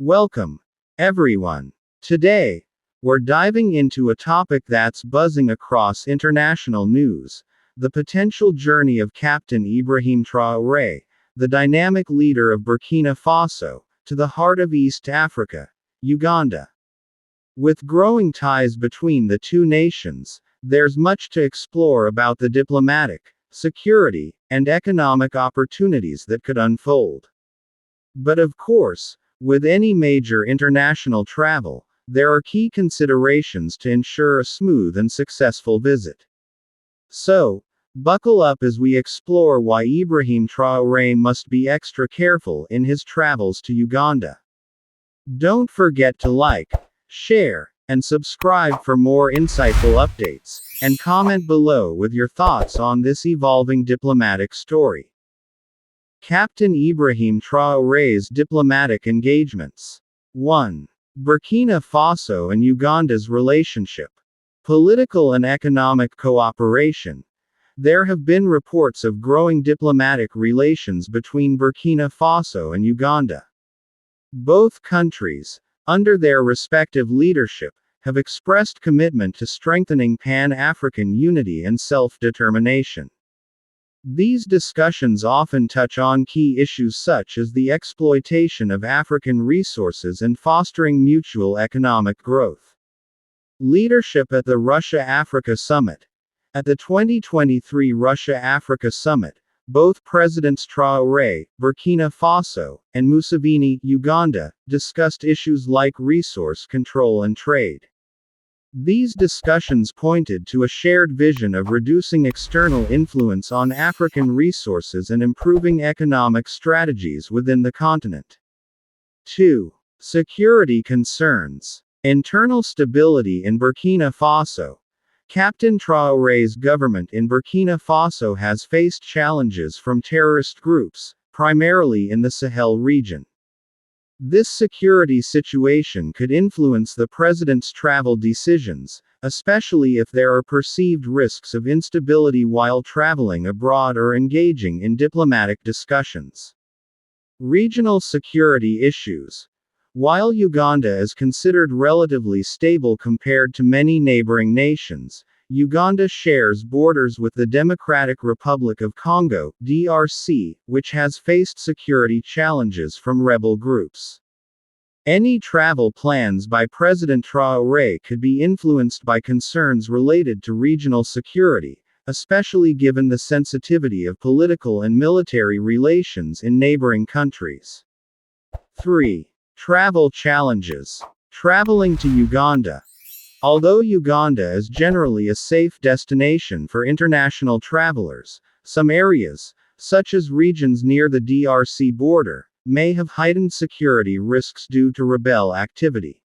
Welcome, everyone. Today, we're diving into a topic that's buzzing across international news: the potential journey of Captain Ibrahim Traoré, the dynamic leader of Burkina Faso, to the heart of East Africa, Uganda. With growing ties between the two nations, there's much to explore about the diplomatic, security, and economic opportunities that could unfold. But of course, with any major international travel, there are key considerations to ensure a smooth and successful visit. So, buckle up as we explore why Ibrahim Traoré must be extra careful in his travels to Uganda. Don't forget to like, share, and subscribe for more insightful updates, and comment below with your thoughts on this evolving diplomatic story. Captain Ibrahim Traoré's diplomatic engagements. 1. Burkina Faso and Uganda's relationship. Political and economic cooperation. There have been reports of growing diplomatic relations between Burkina Faso and Uganda. Both countries, under their respective leadership, have expressed commitment to strengthening Pan-African unity and self-determination. These discussions often touch on key issues such as the exploitation of African resources and fostering mutual economic growth. Leadership at the Russia-Africa Summit. At the 2023 Russia-Africa Summit, both Presidents Traoré, Burkina Faso, and Museveni, Uganda, discussed issues like resource control and trade. These discussions pointed to a shared vision of reducing external influence on African resources and improving economic strategies within the continent. 2. Security concerns. Internal stability in Burkina Faso. Captain Traoré's government in Burkina Faso has faced challenges from terrorist groups, primarily in the Sahel region. This security situation could influence the president's travel decisions, especially if there are perceived risks of instability while traveling abroad or engaging in diplomatic discussions. Regional security issues. While Uganda is considered relatively stable compared to many neighboring nations, Uganda shares borders with the Democratic Republic of Congo, DRC, which has faced security challenges from rebel groups. Any travel plans by President Traoré could be influenced by concerns related to regional security, especially given the sensitivity of political and military relations in neighboring countries. 3. Travel challenges. Traveling to Uganda. Although Uganda is generally a safe destination for international travelers, some areas, such as regions near the DRC border, may have heightened security risks due to rebel activity.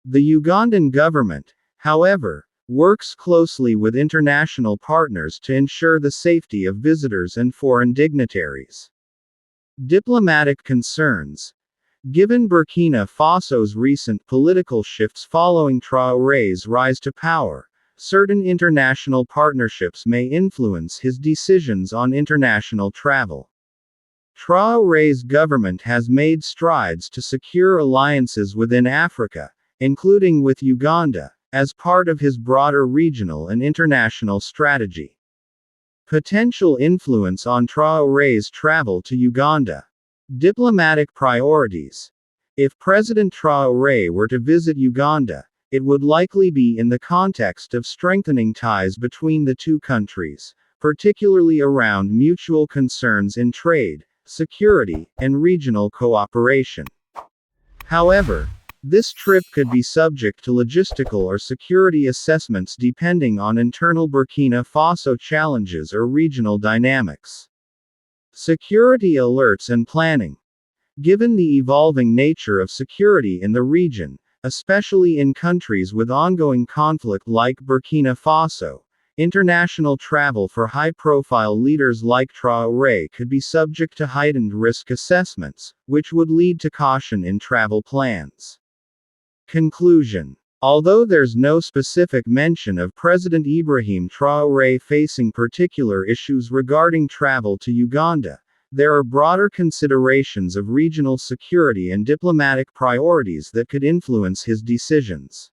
The Ugandan government, however, works closely with international partners to ensure the safety of visitors and foreign dignitaries. Diplomatic concerns. Given Burkina Faso's recent political shifts following Traoré's rise to power, certain international partnerships may influence his decisions on international travel. Traoré's government has made strides to secure alliances within Africa, including with Uganda, as part of his broader regional and international strategy. Potential influence on Traoré's travel to Uganda. Diplomatic priorities. If President Traoré were to visit Uganda, it would likely be in the context of strengthening ties between the two countries, particularly around mutual concerns in trade, security, and regional cooperation. However, this trip could be subject to logistical or security assessments depending on internal Burkina Faso challenges or regional dynamics. Security alerts and planning. Given the evolving nature of security in the region, especially in countries with ongoing conflict like Burkina Faso, international travel for high-profile leaders like Traoré could be subject to heightened risk assessments, which would lead to caution in travel plans. Conclusion. Although there's no specific mention of President Ibrahim Traoré facing particular issues regarding travel to Uganda, there are broader considerations of regional security and diplomatic priorities that could influence his decisions.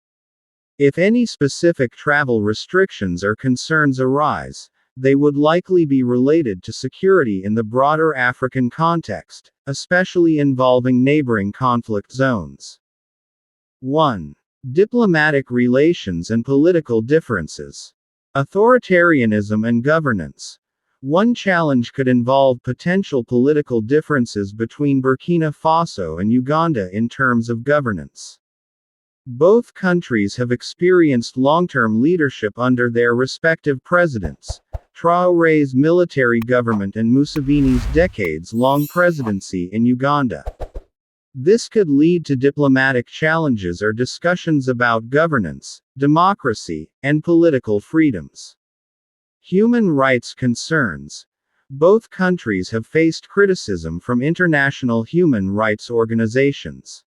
If any specific travel restrictions or concerns arise, they would likely be related to security in the broader African context, especially involving neighboring conflict zones. 1. Diplomatic relations and political differences. Authoritarianism and governance. One challenge could involve potential political differences between Burkina Faso and Uganda in terms of governance. Both countries have experienced long-term leadership under their respective presidents, Traoré's military government and Museveni's decades-long presidency in Uganda. This could lead to diplomatic challenges or discussions about governance, democracy, and political freedoms. Human rights concerns. Both countries have faced criticism from international human rights organizations.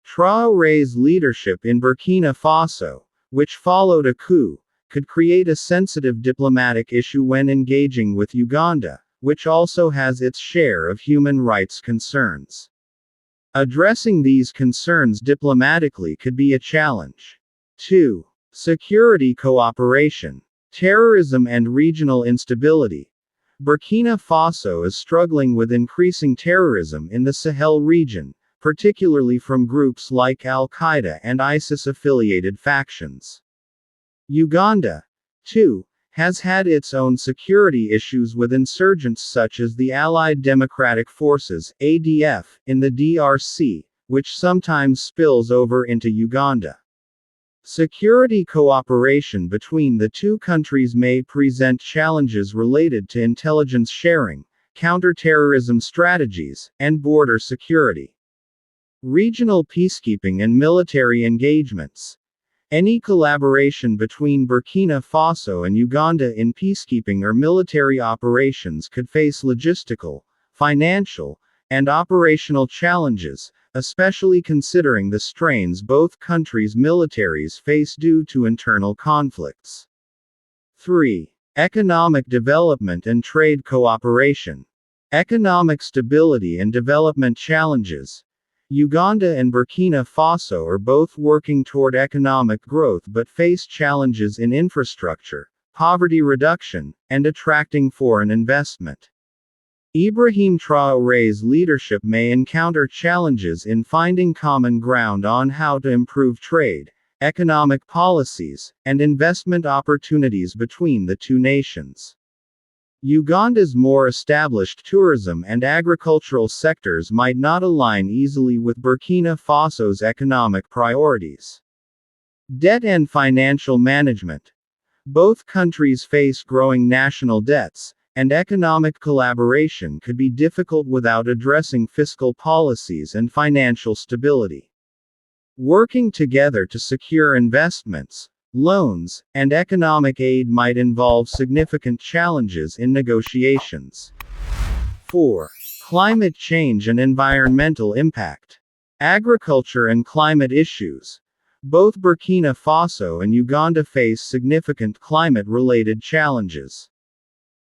Traoré's leadership in Burkina Faso, which followed a coup, could create a sensitive diplomatic issue when engaging with Uganda, which also has its share of human rights concerns. Addressing these concerns diplomatically could be a challenge. 2. Security cooperation. Terrorism and regional instability. Burkina Faso is struggling with increasing terrorism in the Sahel region, particularly from groups like Al-Qaeda and ISIS-affiliated factions. Uganda, too, has had its own security issues with insurgents such as the Allied Democratic Forces, ADF, in the DRC, which sometimes spills over into Uganda. Security cooperation between the two countries may present challenges related to intelligence sharing, counterterrorism strategies, and border security. Regional peacekeeping and military engagements. Any collaboration between Burkina Faso and Uganda in peacekeeping or military operations could face logistical, financial, and operational challenges, especially considering the strains both countries' militaries face due to internal conflicts. 3. Economic development and trade cooperation. Economic stability and development challenges. Uganda and Burkina Faso are both working toward economic growth but face challenges in infrastructure, poverty reduction, and attracting foreign investment. Ibrahim Traoré's leadership may encounter challenges in finding common ground on how to improve trade, economic policies, and investment opportunities between the two nations. Uganda's more established tourism and agricultural sectors might not align easily with Burkina Faso's economic priorities. Debt and financial management. Both countries face growing national debts, and economic collaboration could be difficult without addressing fiscal policies and financial stability. Working together to secure investments, loans, and economic aid might involve significant challenges in negotiations. 4. Climate change and environmental impact. Agriculture and climate issues. Both Burkina Faso and Uganda face significant climate-related challenges.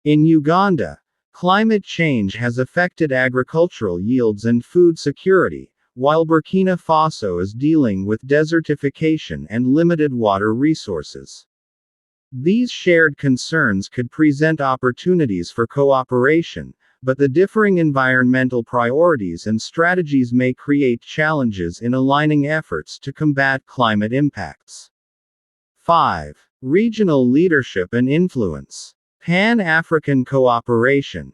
In Uganda, climate change has affected agricultural yields and food security, while Burkina Faso is dealing with desertification and limited water resources. These shared concerns could present opportunities for cooperation, but the differing environmental priorities and strategies may create challenges in aligning efforts to combat climate impacts. 5. Regional leadership and influence. Pan-African cooperation.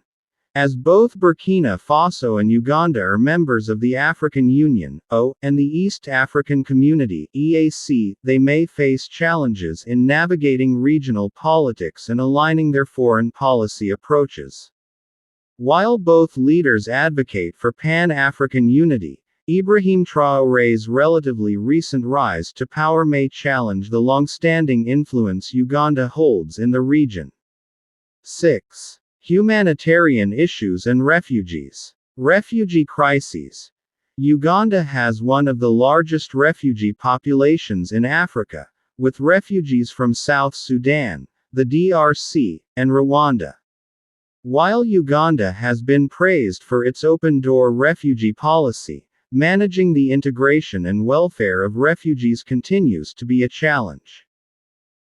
As both Burkina Faso and Uganda are members of the African Union, and the East African Community, EAC, they may face challenges in navigating regional politics and aligning their foreign policy approaches. While both leaders advocate for Pan-African unity, Ibrahim Traoré's relatively recent rise to power may challenge the long-standing influence Uganda holds in the region. 6. Humanitarian issues and refugees. Refugee crises. Uganda has one of the largest refugee populations in Africa, with refugees from South Sudan, the DRC, and Rwanda. While Uganda has been praised for its open-door refugee policy, managing the integration and welfare of refugees continues to be a challenge.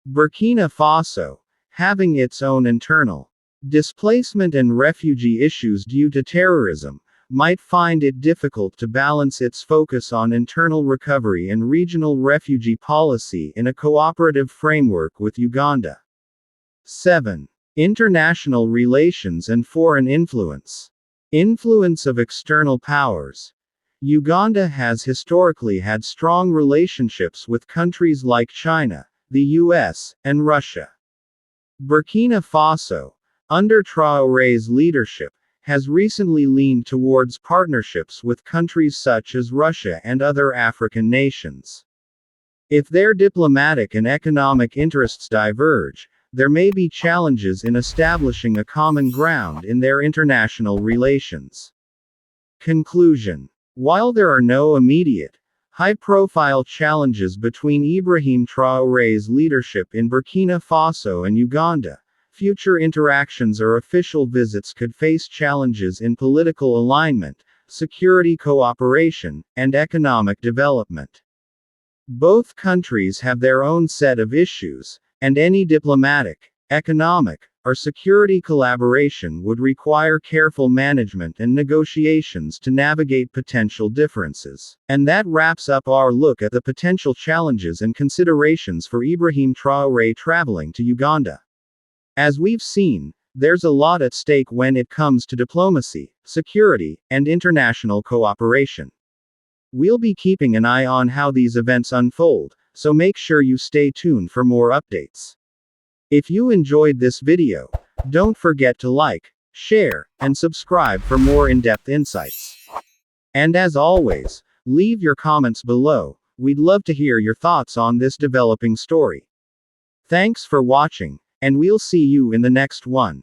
Burkina Faso, having its own internal displacement and refugee issues due to terrorism, might find it difficult to balance its focus on internal recovery and regional refugee policy in a cooperative framework with Uganda. 7. International relations and foreign influence. Influence of external powers. Uganda has historically had strong relationships with countries like China, the US, and Russia. Burkina Faso, under Traoré's leadership, has recently leaned towards partnerships with countries such as Russia and other African nations. If their diplomatic and economic interests diverge, there may be challenges in establishing a common ground in their international relations. Conclusion. While there are no immediate, high-profile challenges between Ibrahim Traoré's leadership in Burkina Faso and Uganda, future interactions or official visits could face challenges in political alignment, security cooperation, and economic development. Both countries have their own set of issues, and any diplomatic, economic, or security collaboration would require careful management and negotiations to navigate potential differences. And that wraps up our look at the potential challenges and considerations for Ibrahim Traoré traveling to Uganda. As we've seen, there's a lot at stake when it comes to diplomacy, security, and international cooperation. We'll be keeping an eye on how these events unfold, so make sure you stay tuned for more updates. If you enjoyed this video, don't forget to like, share, and subscribe for more in-depth insights. And as always, leave your comments below. We'd love to hear your thoughts on this developing story. Thanks for watching, and we'll see you in the next one.